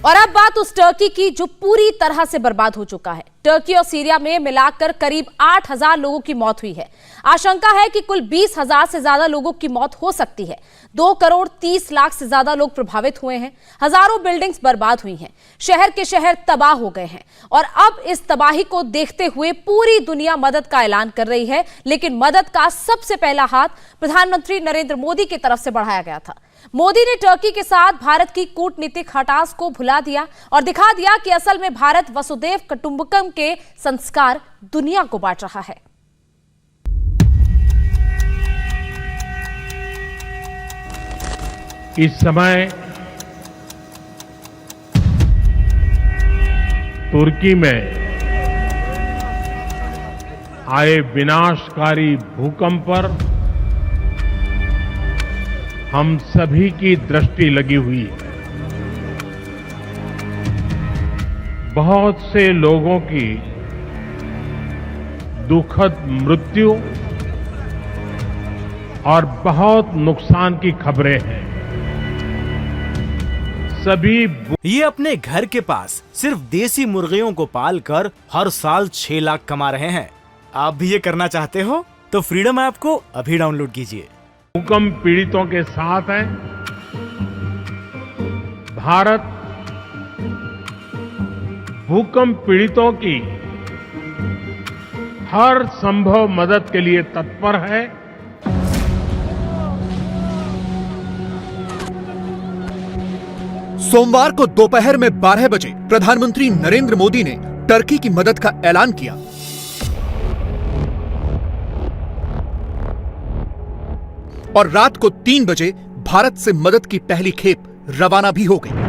और अब बात उस टर्की की जो पूरी तरह से बर्बाद हो चुका है। टर्की और सीरिया में मिलाकर करीब 8,000 लोगों की मौत हुई है। आशंका है कि कुल 20,000 से ज्यादा लोगों की मौत हो सकती है। 2 करोड़ 30 लाख से ज्यादा लोग प्रभावित हुए हैं। हजारों बिल्डिंग्स बर्बाद हुई हैं। शहर के शहर तबाह हो गए हैं। और अब इस तबाही को देखते हुए पूरी दुनिया मदद का ऐलान कर रही है, लेकिन मदद का सबसे पहला हाथ प्रधानमंत्री नरेंद्र मोदी की तरफ से बढ़ाया गया था। मोदी ने टर्की के साथ भारत की कूटनीतिक खटास को भुला दिया और दिखा दिया कि असल में भारत वसुधैव कुटुंबकम के संस्कार दुनिया को बांट रहा है। इस समय तुर्की में आए विनाशकारी भूकंप पर हम सभी की दृष्टि लगी हुई है। बहुत से लोगों की दुखद मृत्यु और बहुत नुकसान की खबरें हैं। सभी ये अपने घर के पास सिर्फ देसी मुर्गियों को पालकर हर साल 6 लाख कमा रहे हैं। आप भी ये करना चाहते हो तो फ्रीडम ऐप को अभी डाउनलोड कीजिए। भूकंप पीड़ितों के साथ है। भारत भूकंप पीड़ितों की हर संभव मदद के लिए तत्पर है। सोमवार को दोपहर में 12 बजे प्रधानमंत्री नरेंद्र मोदी ने टर्की की मदद का ऐलान किया। और रात को 3 बजे भारत से मदद की पहली खेप रवाना भी हो गई।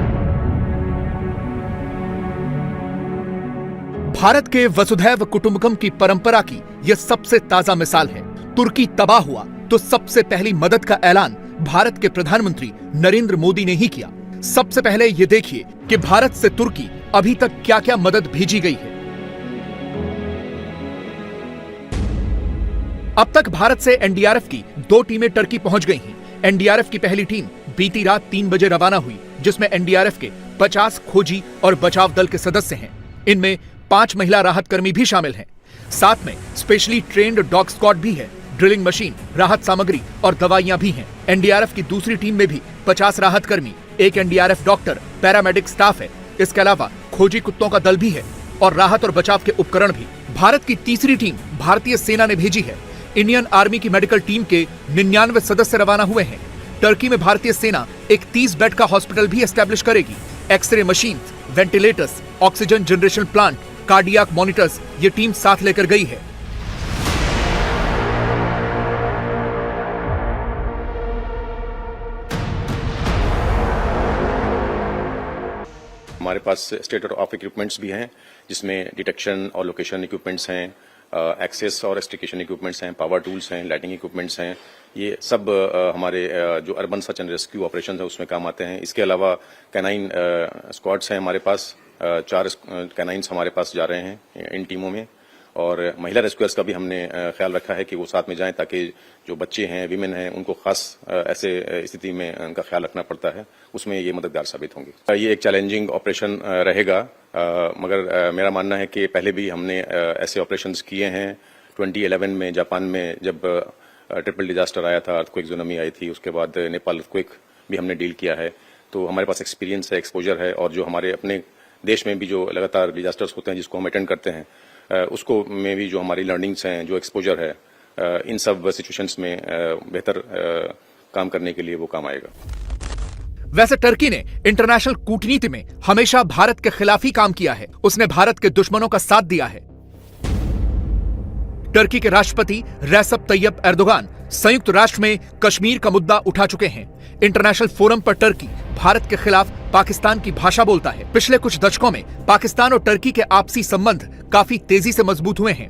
भारत के वसुधैव कुटुंबकम की परंपरा की यह सबसे ताजा मिसाल है। तुर्की तबाह हुआ तो सबसे पहली मदद का ऐलान भारत के प्रधानमंत्री नरेंद्र मोदी ने ही किया। सबसे पहले ये देखिए कि भारत से तुर्की अभी तक क्या क्या मदद भेजी गई है। अब तक भारत से एनडीआरएफ की 2 टीमें टर्की पहुंच गई हैं। एनडीआरएफ की पहली टीम बीती रात 3 बजे रवाना हुई, जिसमें एनडीआरएफ के 50 खोजी और बचाव दल के सदस्य हैं। इनमें 5 महिला राहत कर्मी भी शामिल हैं। साथ में स्पेशली ट्रेन्ड डॉग स्क्वाड भी है। ड्रिलिंग मशीन, राहत सामग्री और दवाइयां भी हैं। एनडीआरएफ की दूसरी टीम में भी 50 राहत कर्मी, 1 एनडीआरएफ डॉक्टर, पैरामेडिक स्टाफ है। इसके अलावा खोजी कुत्तों का दल भी है और राहत और बचाव के उपकरण भी। भारत की तीसरी टीम भारतीय सेना ने भेजी है। इंडियन आर्मी की मेडिकल टीम के 99 सदस्य रवाना हुए हैं। टर्की में भारतीय सेना एक 30 बेड का हॉस्पिटल भी एस्टैब्लिश करेगी। X ray machine, ventilators, oxygen generation plant, cardiac monitors ये टीम साथ लेकर गई है। हमारे पास स्टेट ऑफ इक्विपमेंट्स भी हैं, जिसमें डिटेक्शन और लोकेशन इक्विपमेंट्स हैं, एक्सेस और एक्सट्रिकेशन इक्विपमेंट्स हैं, पावर टूल्स हैं, लाइटिंग इक्विपमेंट्स हैं। ये सब हमारे जो urban search and rescue operation है उसमें काम आते हैं। इसके अलावा कैनाइन स्क्वाड्स हैं हमारे पास। 4 कैनाइन्स हमारे पास जा रहे हैं इन टीमों में। और महिला रेस्क्यूअर्स का भी हमने ख्याल रखा है कि वो साथ में जाएं, ताकि जो बच्चे हैं, विमेन हैं, उनको खास ऐसे स्थिति में उनका ख्याल रखना पड़ता है। उसमें ये मददगार साबित होंगे। ये एक चैलेंजिंग ऑपरेशन रहेगा, मगर मेरा मानना है कि पहले भी हमने ऐसे ऑपरेशंस किए हैं। 2011 में जापान में जब ट्रिपल डिजास्टर आया था, अर्थक्वेक, सुनामी आई थी, उसके बाद नेपाल अर्थक्वेक भी हमने डील किया है। तो हमारे पास एक्सपीरियंस है, एक्सपोजर है। और जो हमारे अपने देश में भी जो लगातार डिजास्टर्स होते हैं जिसको हम अटेंड करते हैं, उसको में भी जो हमारी लर्निंग्स हैं, जो एक्सपोजर है, इन सब सिचुएशंस में बेहतर काम करने के लिए वो काम आएगा। वैसे टर्की ने इंटरनेशनल कूटनीति में हमेशा भारत के खिलाफ ही काम किया है। उसने भारत के दुश्मनों का साथ दिया है। टर्की के राष्ट्रपति रेसेप तैयप एर्दोगान संयुक्त राष्ट्र में कश्मीर का मुद्दा उठा चुके हैं। इंटरनेशनल फोरम पर टर्की भारत के खिलाफ पाकिस्तान की भाषा बोलता है। पिछले कुछ दशकों में पाकिस्तान और टर्की के आपसी संबंध काफी तेजी से मजबूत हुए हैं।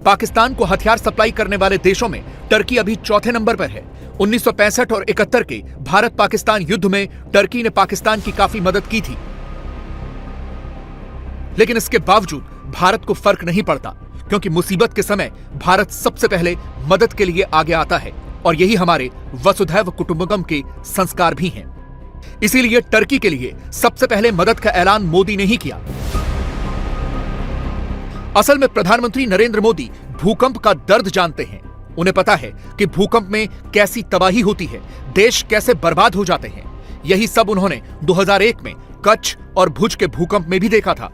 पाकिस्तान को हथियार सप्लाई करने वाले देशों में टर्की अभी 4थे नंबर पर है। 1965 और 71 के भारत पाकिस्तान युद्ध में टर्की ने पाकिस्तान की काफी मदद की थी। लेकिन इसके बावजूद भारत को फर्क नहीं पड़ता, क्योंकि मुसीबत के समय भारत सबसे पहले मदद के लिए आगे आता है। और यही हमारे वसुधैव कुटुंबकम के संस्कार भी हैं। इसीलिए टर्की के लिए सबसे पहले मदद का ऐलान मोदी ने ही किया। असल में प्रधानमंत्री नरेंद्र मोदी भूकंप का दर्द जानते हैं। उन्हें पता है कि भूकंप में कैसी तबाही होती है, देश कैसे बर्बाद हो जाते हैं। यही सब उन्होंने 2001 में कच्छ और भुज के भूकंप में भी देखा था।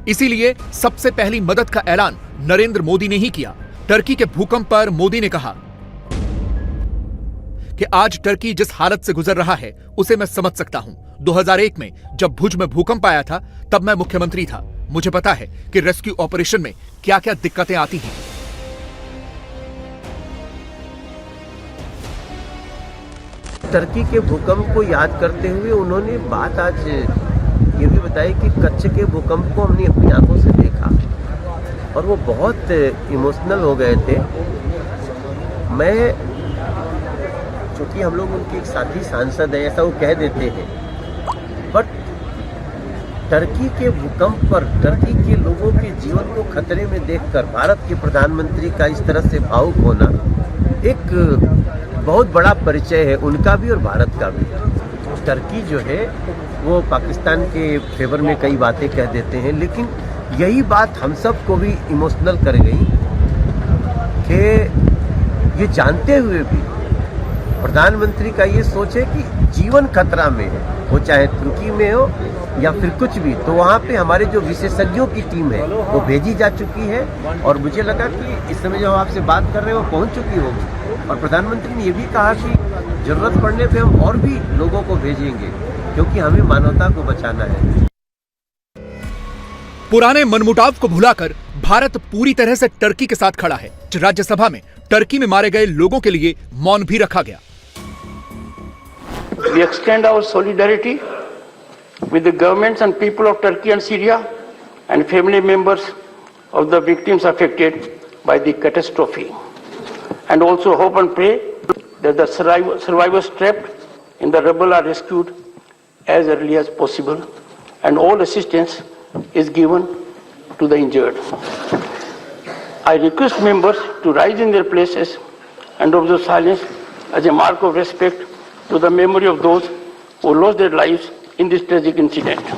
इसीलिए सबसे पहली मदद का ऐलान नरेंद्र मोदी ने ही किया। टर्की के भूकंप पर मोदी ने कहा कि आज टर्की जिस हालत से गुजर रहा है उसे मैं समझ सकता हूं। 2001 में जब भुज में भूकंप आया था तब मैं मुख्यमंत्री था। मुझे पता है कि रेस्क्यू ऑपरेशन में क्या क्या दिक्कतें आती हैं। टर्की के भूकंप को याद करते हुए उन्होंने बात आज ये भी बताई कि कच्छ के भूकंप को हमने अपनी आंखों से देखा और वो बहुत इमोशनल हो गए थे। मैं, चूंकि हम लोग उनके एक साथी सांसद हैं, ऐसा वो कह देते हैं, बट टर्की के भूकंप पर टर्की के लोगों के जीवन को खतरे में देखकर भारत के प्रधानमंत्री का इस तरह से भावुक होना एक बहुत बड़ा परिचय है उनका भी और भारत का भी। टर्की जो है वो पाकिस्तान के फेवर में कई बातें कह देते हैं, लेकिन यही बात हम सब को भी इमोशनल कर गई कि ये जानते हुए भी प्रधानमंत्री का ये सोच है कि जीवन खतरा में है, वो चाहे तुर्की में हो या फिर कुछ भी, तो वहाँ पे हमारे जो विशेषज्ञों की टीम है वो भेजी जा चुकी है। और मुझे लगा कि इस समय जो हम आपसे बात कर रहे हैं वो पहुँच चुकी होगी। और प्रधानमंत्री ने ये भी कहा कि जरूरत पड़ने पे हम और भी लोगों को भेजेंगे, क्योंकि हमें मानवता को बचाना है। पुराने मनमुटाव को भुलाकर भारत पूरी तरह से टर्की के साथ खड़ा है। राज्यसभा में टर्की में मारे गए लोगों के लिए मौन भी रखा गया। We extend our solidarity with the governments and people of Turkey and Syria and family members of the victims affected by the catastrophe, and also hope and pray that the survivors trapped in the rubble are rescued as early as possible and all assistance is given to the injured. I request members to rise in their places and observe silence as a mark of respect to the memory of those who lost their lives in this tragic incident.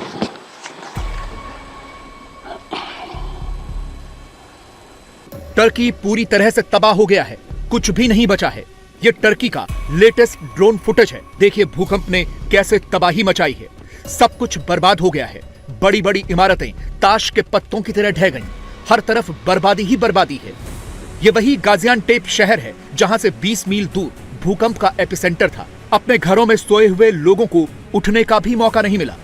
Turkey पूरी तरह से तबाह हो गया है, कुछ भी नहीं बचा है। ये टर्की का लेटेस्ट ड्रोन फुटेज है। देखिए भूकंप ने कैसे तबाही मचाई है। सब कुछ बर्बाद हो गया है। बड़ी बड़ी इमारतें ताश के पत्तों की तरह ढह गईं। हर तरफ बर्बादी ही बर्बादी है। ये वही गाजियानटेप शहर है जहां से 20 मील दूर भूकंप का एपिसेंटर था। अपने घरों में सोए हुए लोगों को उठने का भी मौका नहीं मिला।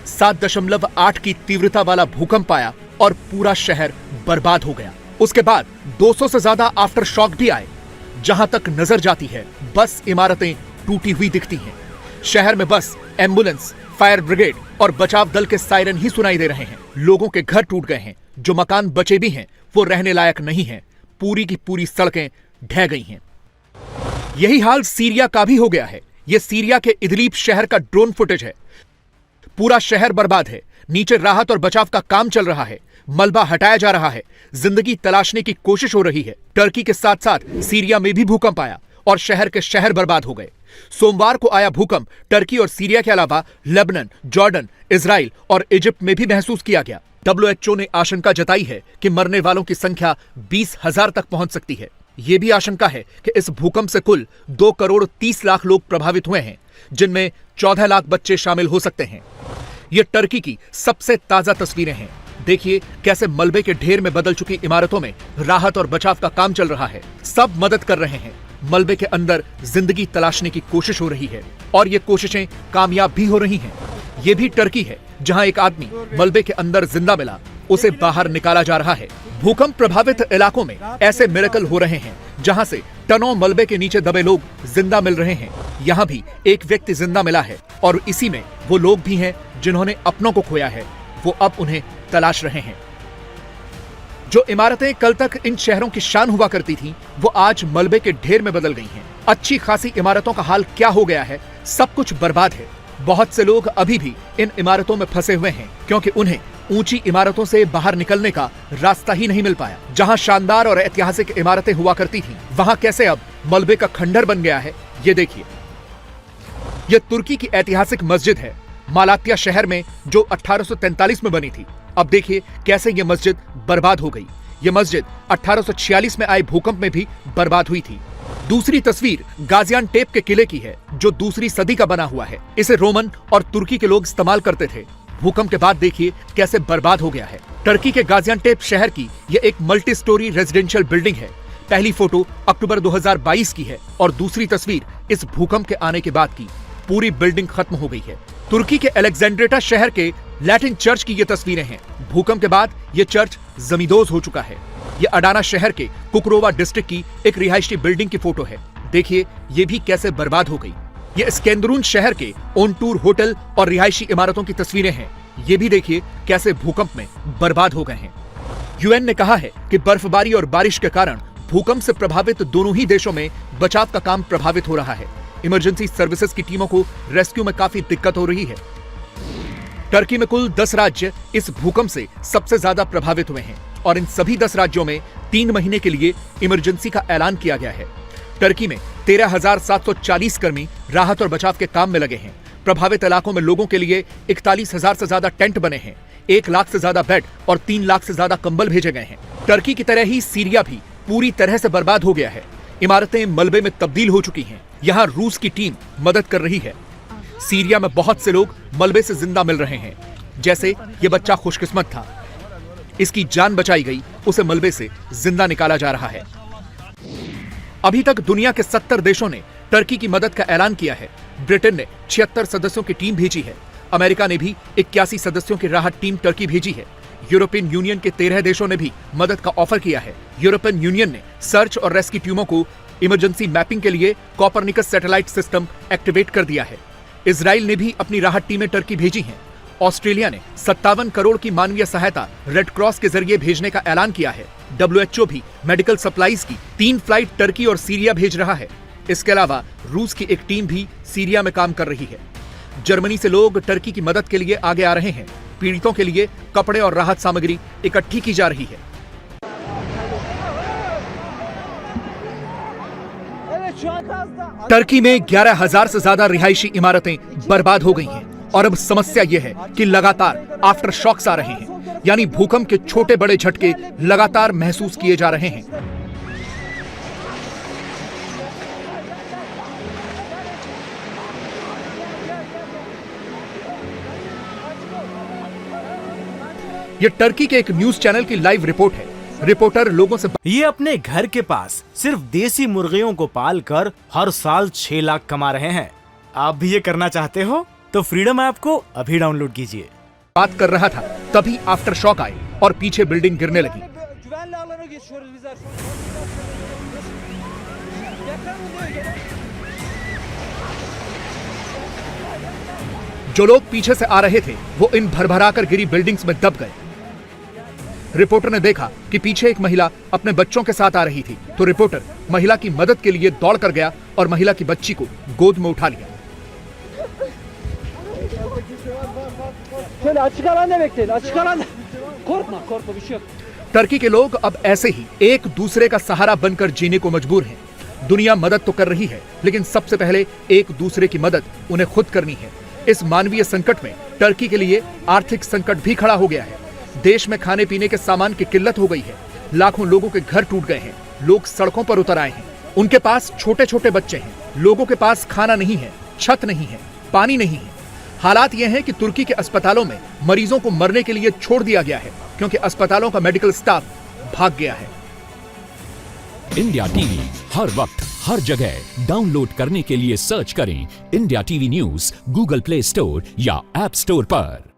7.8 की तीव्रता वाला भूकंप आया और पूरा शहर बर्बाद हो गया। उसके बाद 200 से ज्यादा आफ्टर शॉक भी आए। जहां तक नजर जाती है बस इमारतें टूटी हुई दिखती हैं। शहर में बस एम्बुलेंस, फायर ब्रिगेड और बचाव दल के सायरन ही सुनाई दे रहे हैं। लोगों के घर टूट गए हैं। जो मकान बचे भी हैं वो रहने लायक नहीं हैं। पूरी की पूरी सड़कें ढह गई हैं। यही हाल सीरिया का भी हो गया है। यह सीरिया के इदलीब शहर का ड्रोन फुटेज है। पूरा शहर बर्बाद है। नीचे राहत और बचाव का काम चल रहा है। मलबा हटाया जा रहा है। जिंदगी तलाशने की कोशिश हो रही है। टर्की के साथ साथ सीरिया में भी भूकंप आया और शहर के शहर बर्बाद हो गए। सोमवार को आया भूकंप टर्की और सीरिया के अलावा लेबनान, जॉर्डन, इजराइल और इजिप्ट में भी महसूस किया गया। WHO ने आशंका जताई है कि मरने वालों की संख्या 20,000 तक पहुंच सकती है। यह भी आशंका है कि इस भूकंप से कुल 2 करोड़ 30 लाख लोग प्रभावित हुए हैं, जिनमें 14 लाख बच्चे शामिल हो सकते हैं। ये टर्की की सबसे ताजा तस्वीरें हैं। देखिए कैसे मलबे के ढेर में बदल चुकी इमारतों में राहत और बचाव का काम चल रहा है। सब मदद कर रहे हैं। मलबे के अंदर जिंदगी तलाशने की कोशिश हो रही है और ये कोशिशें कामयाब भी हो रही हैं। ये भी टर्की है जहां एक आदमी मलबे के अंदर जिंदा मिला, उसे बाहर निकाला जा रहा है। भूकंप प्रभावित इलाकों में ऐसे मिरेकल हो रहे हैं जहां से टनों मलबे के नीचे दबे लोग जिंदा मिल रहे हैं। यहाँ भी एक व्यक्ति जिंदा मिला है और इसी में वो लोग भी हैं जिन्होंने अपनों को खोया है। वो अब उन्हें तलाश रहे हैं। जो इमारतें कल तक इन शहरों की शान हुआ करती थीं, वो आज मलबे के ढेर में बदल गई हैं। अच्छी खासी इमारतों का हाल क्या हो गया है? सब कुछ बर्बाद है। बहुत से लोग अभी भी इन इमारतों में फंसे हुए हैं क्योंकि उन्हें ऊंची इमारतों से बाहर निकलने का रास्ता ही नहीं मिल पाया। जहां शानदार और ऐतिहासिक इमारतें हुआ करती थीं, वहां कैसे अब मलबे का खंडर बन गया है, ये देखिए। यह तुर्की की ऐतिहासिक मस्जिद है, मालात्या शहर में, जो 1843 में बनी थी। अब देखिए कैसे यह मस्जिद बर्बाद हो गई। यह मस्जिद 1846 में आए भूकंप में भी बर्बाद हुई थी। दूसरी तस्वीर गाजियानटेप के किले की है, जो दूसरी सदी का बना हुआ है। इसे रोमन और तुर्की के लोग इस्तेमाल करते थे। भूकंप के बाद देखिए कैसे बर्बाद हो गया है। टर्की के गाजियानटेप शहर की यह एक मल्टी स्टोरी रेजिडेंशियल बिल्डिंग है। पहली फोटो अक्टूबर 2022 की है और दूसरी तस्वीर इस भूकंप के आने के बाद की। पूरी बिल्डिंग खत्म हो गई है। तुर्की के अलेक्जेंड्रेटा शहर के लैटिन चर्च की ये तस्वीरें हैं। भूकंप के बाद ये चर्च जमींदोज हो चुका है। ये अडाना शहर के कुकरोवा डिस्ट्रिक्ट की एक रिहायशी बिल्डिंग की फोटो है। देखिए ये भी कैसे बर्बाद हो गई। ये स्केंदरून शहर के ओनटूर होटल और रिहायशी इमारतों की तस्वीरें हैं। ये भी देखिए कैसे भूकंप में बर्बाद हो गए हैं। यूएन ने कहा है कि बर्फबारी और बारिश के कारण भूकंप से प्रभावित दोनों ही देशों में बचाव का काम प्रभावित हो रहा है। इमरजेंसी सर्विसेज की टीमों को रेस्क्यू में काफी दिक्कत हो रही है। टर्की में कुल 10 राज्य इस भूकंप से सबसे ज्यादा प्रभावित हुए हैं और इन सभी 10 राज्यों में 3 महीने के लिए इमरजेंसी का ऐलान किया गया है। टर्की में 13,740 कर्मी राहत और बचाव के काम में लगे हैं। प्रभावित इलाकों में लोगों के लिए 41,000 से ज्यादा टेंट बने हैं। 1 लाख से ज्यादा बेड और 3 लाख से ज्यादा कंबल भेजे गए हैं। टर्की की तरह ही सीरिया भी पूरी तरह से बर्बाद हो गया है। इमारतें मलबे में तब्दील हो चुकी हैं। यहाँ रूस की टीम मदद कर रही है। सीरिया में बहुत से लोग मलबे से जिंदा मिल रहे हैं। जैसे ये बच्चा खुशकिस्मत था, इसकी जान बचाई गई, उसे मलबे से जिंदा निकाला जा रहा है। अभी तक दुनिया के 70 देशों ने टर्की की मदद का ऐलान किया है। ब्रिटेन ने 76 सदस्यों की टीम भेजी है। अमेरिका ने भी 81 सदस्यों की राहत टीम टर्की भेजी है। यूरोपियन यूनियन के 13 देशों ने भी मदद का ऑफर किया है। यूरोपियन यूनियन ने सर्च और रेस्क्यू टीमों को इमरजेंसी मैपिंग के लिए कॉपरनिकस सैटेलाइट सिस्टम एक्टिवेट कर दिया है। इजराइल ने भी अपनी राहत टीमें टर्की भेजी हैं। ऑस्ट्रेलिया ने 57 करोड़ की मानवीय सहायता रेड क्रॉस के जरिए भेजने का ऐलान किया है। WHO भी मेडिकल सप्लाईज की 3 फ्लाइट टर्की और सीरिया भेज रहा है। इसके अलावा रूस की एक टीम भी सीरिया में काम कर रही है। जर्मनी से लोग टर्की की मदद के लिए आगे आ रहे हैं। पीड़ितों के लिए कपड़े और राहत सामग्री इकट्ठी की जा रही है। टर्की में 11,000 से ज्यादा रिहायशी इमारतें बर्बाद हो गई हैं और अब समस्या यह है कि लगातार आफ्टर शॉक्स आ रहे हैं, यानी भूकंप के छोटे बड़े झटके लगातार महसूस किए जा रहे हैं। यह टर्की के एक न्यूज चैनल की लाइव रिपोर्ट है। रिपोर्टर लोगों से ये अपने घर के पास सिर्फ देसी मुर्गियों को पालकर हर साल 6 लाख कमा रहे हैं। आप भी ये करना चाहते हो तो फ्रीडम ऐप को अभी डाउनलोड कीजिए। बात कर रहा था तभी आफ्टर शॉक आए और पीछे बिल्डिंग गिरने लगी। जो लोग पीछे से आ रहे थे वो इन भरभराकर गिरी बिल्डिंग्स में दब गए। रिपोर्टर ने देखा कि पीछे एक महिला अपने बच्चों के साथ आ रही थी, तो रिपोर्टर महिला की मदद के लिए दौड़ कर गया और महिला की बच्ची को गोद में उठा लिया। टर्की के लोग अब ऐसे ही एक दूसरे का सहारा बनकर जीने को मजबूर हैं। दुनिया मदद तो कर रही है, लेकिन सबसे पहले एक दूसरे की मदद उन्हें खुद करनी है। इस मानवीय संकट में टर्की के लिए आर्थिक संकट भी खड़ा हो गया है। देश में खाने पीने के सामान की किल्लत हो गई है। लाखों लोगों के घर टूट गए हैं। लोग सड़कों पर उतर आए हैं। उनके पास छोटे छोटे बच्चे हैं। लोगों के पास खाना नहीं है, छत नहीं है, पानी नहीं है। हालात यह है कि तुर्की के अस्पतालों में मरीजों को मरने के लिए छोड़ दिया गया है, क्योंकि अस्पतालों का मेडिकल स्टाफ भाग गया है। इंडिया टीवी हर वक्त हर जगह डाउनलोड करने के लिए सर्च करें India TV news Google play store या ऐप स्टोर पर।